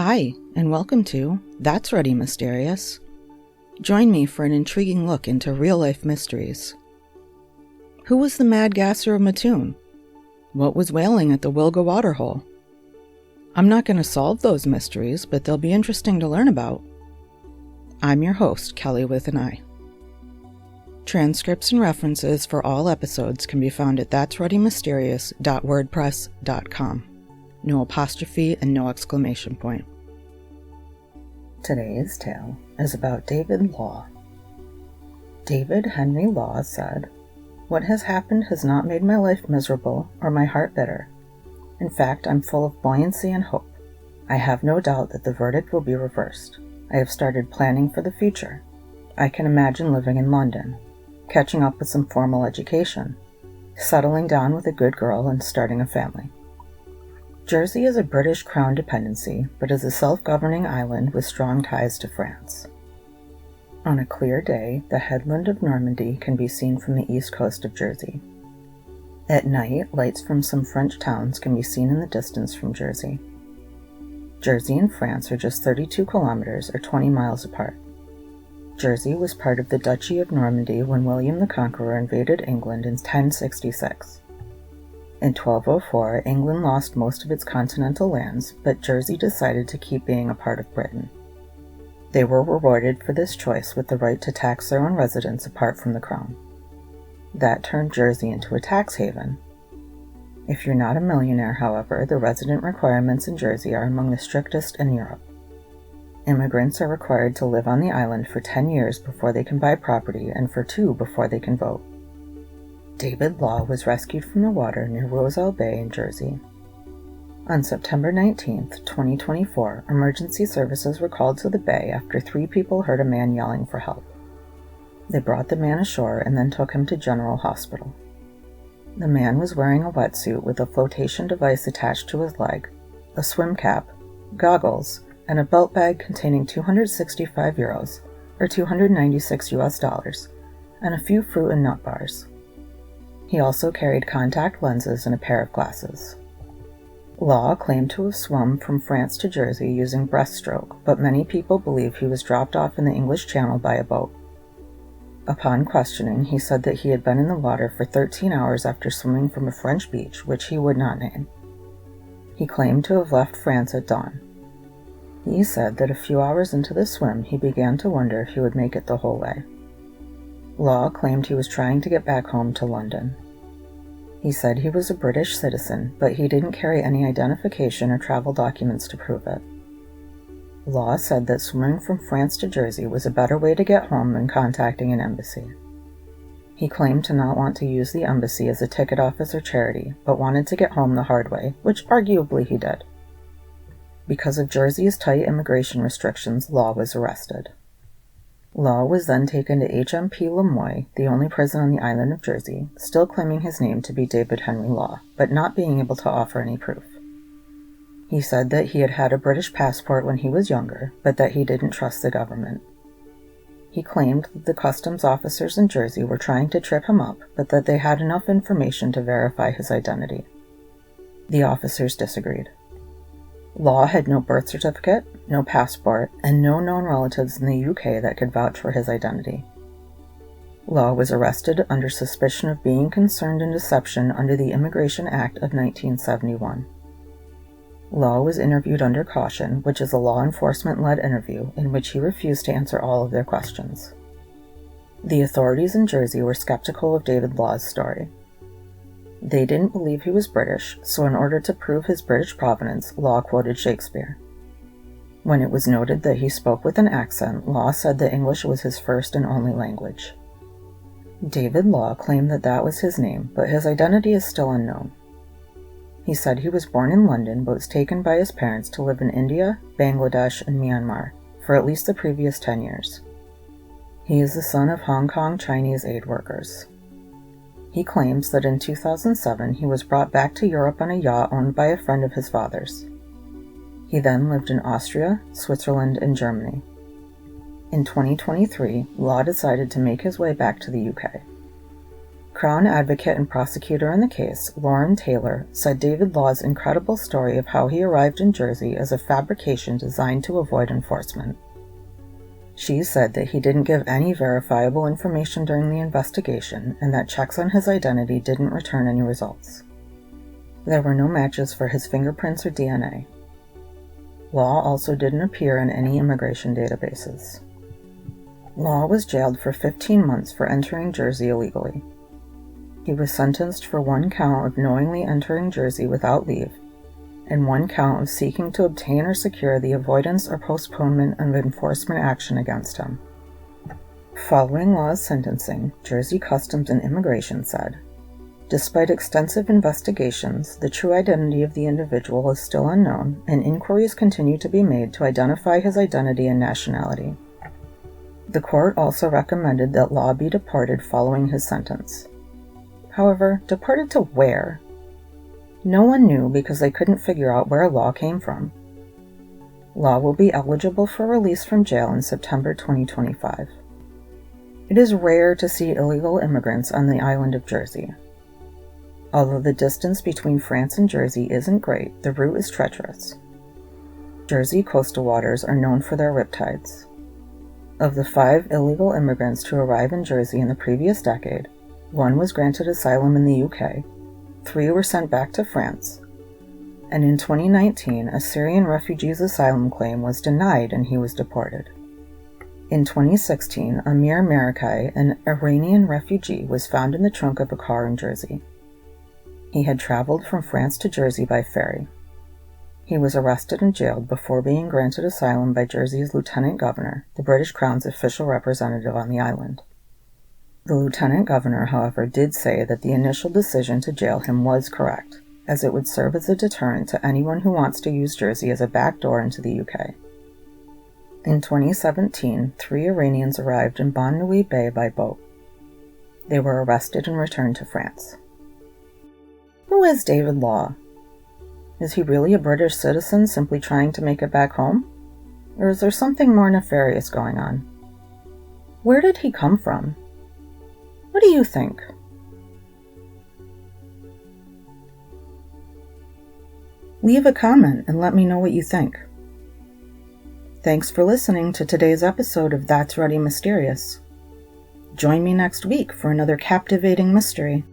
Hi, and welcome to That's Ready Mysterious. Join me for an intriguing look into real-life mysteries. Who was the mad gasser of Mattoon? What was whaling at the Wilga waterhole? I'm not going to solve those mysteries, but they'll be interesting to learn about. I'm your host, Kelly with an I. Transcripts and references for all episodes can be found at that'sreadymysterious.wordpress.com. No apostrophe and no exclamation point. Today's tale is about David Law. David Henry Law said, "What has happened has not made my life miserable or my heart bitter. In fact, I'm full of buoyancy and hope. I have no doubt that the verdict will be reversed. I have started planning for the future. I can imagine living in London, catching up with some formal education, settling down with a good girl and starting a family." Jersey is a British Crown dependency, but is a self-governing island with strong ties to France. On a clear day, the headland of Normandy can be seen from the east coast of Jersey. At night, lights from some French towns can be seen in the distance from Jersey. Jersey and France are just 32 kilometers or 20 miles apart. Jersey was part of the Duchy of Normandy when William the Conqueror invaded England in 1066. In 1204, England lost most of its continental lands, but Jersey decided to keep being a part of Britain. They were rewarded for this choice with the right to tax their own residents apart from the crown. That turned Jersey into a tax haven. If you're not a millionaire, however, the resident requirements in Jersey are among the strictest in Europe. Immigrants are required to live on the island for 10 years before they can buy property and for 2 before they can vote. David Law was rescued from the water near Roselle Bay in Jersey. On September 19, 2024, emergency services were called to the bay after 3 people heard a man yelling for help. They brought the man ashore and then took him to General Hospital. The man was wearing a wetsuit with a flotation device attached to his leg, a swim cap, goggles, and a belt bag containing €265, or $296, and a few fruit and nut bars. He also carried contact lenses and a pair of glasses. Law claimed to have swum from France to Jersey using breaststroke, but many people believe he was dropped off in the English Channel by a boat. Upon questioning, he said that he had been in the water for 13 hours after swimming from a French beach, which he would not name. He claimed to have left France at dawn. He said that a few hours into the swim, he began to wonder if he would make it the whole way. Law claimed he was trying to get back home to London. He said he was a British citizen, but he didn't carry any identification or travel documents to prove it. Law said that swimming from France to Jersey was a better way to get home than contacting an embassy. He claimed to not want to use the embassy as a ticket office or charity, but wanted to get home the hard way, which arguably he did. Because of Jersey's tight immigration restrictions, Law was arrested. Law was then taken to HMP Lemoy, the only prison on the island of Jersey, still claiming his name to be David Henry Law, but not being able to offer any proof. He said that he had had a British passport when he was younger, but that he didn't trust the government. He claimed that the customs officers in Jersey were trying to trip him up, but that they had enough information to verify his identity. The officers disagreed. Law had no birth certificate, no passport, and no known relatives in the UK that could vouch for his identity. Law was arrested under suspicion of being concerned in deception under the Immigration Act of 1971. Law was interviewed under caution, which is a law enforcement-led interview in which he refused to answer all of their questions. The authorities in Jersey were skeptical of David Law's story. They didn't believe he was British, so in order to prove his British provenance, Law quoted Shakespeare. When it was noted that he spoke with an accent, Law said that English was his first and only language. David Law claimed that that was his name, but his identity is still unknown. He said he was born in London but was taken by his parents to live in India, Bangladesh, and Myanmar for at least the previous 10 years. He is the son of Hong Kong Chinese aid workers. He claims that in 2007 he was brought back to Europe on a yacht owned by a friend of his father's. He then lived in Austria, Switzerland, and Germany. In 2023, Law decided to make his way back to the UK. Crown advocate and prosecutor in the case, Lauren Taylor, said David Law's incredible story of how he arrived in Jersey as a fabrication designed to avoid enforcement. She said that he didn't give any verifiable information during the investigation and that checks on his identity didn't return any results. There were no matches for his fingerprints or DNA. Law also didn't appear in any immigration databases. Law was jailed for 15 months for entering Jersey illegally. He was sentenced for 1 count of knowingly entering Jersey without leave, and 1 count of seeking to obtain or secure the avoidance or postponement of enforcement action against him. Following Law's sentencing, Jersey Customs and Immigration said, "Despite extensive investigations, the true identity of the individual is still unknown, and inquiries continue to be made to identify his identity and nationality." The court also recommended that Law be deported following his sentence. However, deported to where? No one knew because they couldn't figure out where Law came from. Law will be eligible for release from jail in September 2025. It is rare to see illegal immigrants on the island of Jersey. Although the distance between France and Jersey isn't great, the route is treacherous. Jersey coastal waters are known for their riptides. Of the 5 illegal immigrants to arrive in Jersey in the previous decade, 1 was granted asylum in the UK, 3 were sent back to France, and in 2019 a Syrian refugee's asylum claim was denied and he was deported. In 2016, Amir Marikai, an Iranian refugee, was found in the trunk of a car in Jersey. He had traveled from France to Jersey by ferry. He was arrested and jailed before being granted asylum by Jersey's Lieutenant Governor, the British Crown's official representative on the island. The Lieutenant Governor, however, did say that the initial decision to jail him was correct, as it would serve as a deterrent to anyone who wants to use Jersey as a backdoor into the UK. In 2017, 3 Iranians arrived in Bon Nui Bay by boat. They were arrested and returned to France. Who is David Law? Is he really a British citizen simply trying to make it back home? Or is there something more nefarious going on? Where did he come from? What do you think? Leave a comment and let me know what you think. Thanks for listening to today's episode of That's Ruddy Mysterious. Join me next week for another captivating mystery.